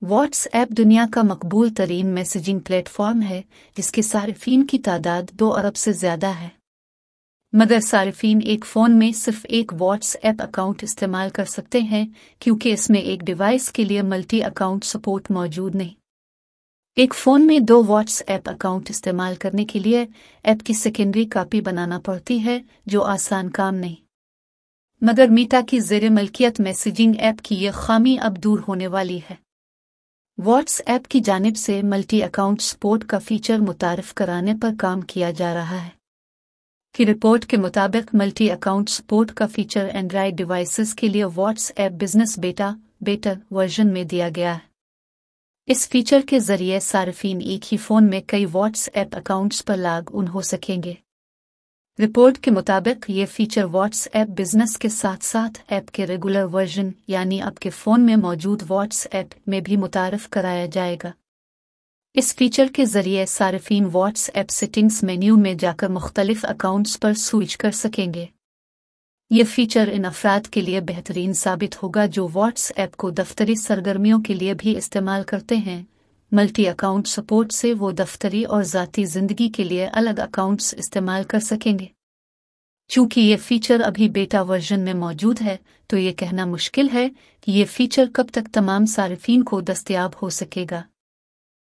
What's app دنیا کا مقبول ترین messaging plate form ہے جس کے صارفین کی تعداد 2 ارب سے زیادہ ہے، مگر صارفین ایک فون میں صرف ایک واٹس ایپ اکاؤنٹ استعمال کر سکتے ہیں کیونکہ اس میں ایک ڈیوائس کے لیے ملٹی اکاؤنٹ سپورٹ موجود نہیں۔ ایک فون میں 2 واٹس ایپ اکاؤنٹ استعمال کرنے کے لیے ایپ کی سیکنڈری کاپی بنانا پڑتی ہے، جو آسان کام نہیں، مگر میٹا کی زیر ملکیت میسیجنگ ایپ کی یہ خامی اب دور ہونے والی ہے۔ واٹس ایپ کی جانب سے ملٹی اکاؤنٹ سپورٹ کا فیچر متعارف کرانے پر کام کیا جا رہا ہے۔ کی رپورٹ کے مطابق ملٹی اکاؤنٹ سپورٹ کا فیچر اینڈرائیڈ ڈیوائسز کے لیے what's app business beta version میں دیا گیا ہے۔ اس فیچر کے ذریعے صارفین ایک ہی فون میں کئی واٹس ایپ اکاؤنٹس پر لاگ ان ہو سکیں گے۔ رپورٹ کے مطابق یہ فیچر واٹس ایپ بزنس کے ساتھ ساتھ ایپ کے ریگولر ورژن یعنی آپ کے فون میں موجود واٹس ایپ میں بھی متعارف کرایا جائے گا۔ اس فیچر کے ذریعے صارفین واٹس ایپ سیٹنگز مینیو میں جا کر مختلف اکاؤنٹس پر سوئچ کر سکیں گے۔ یہ فیچر ان افراد کے لیے بہترین ثابت ہوگا جو واٹس ایپ کو دفتری سرگرمیوں کے لیے بھی استعمال کرتے ہیں۔ ملٹی اکاؤنٹ سپورٹ سے وہ دفتری اور ذاتی زندگی کے لیے الگ اکاؤنٹس استعمال کر سکیں گے۔ چونکہ یہ فیچر ابھی بیٹا ورژن میں موجود ہے، تو یہ کہنا مشکل ہے کہ یہ فیچر کب تک تمام صارفین کو دستیاب ہو سکے گا۔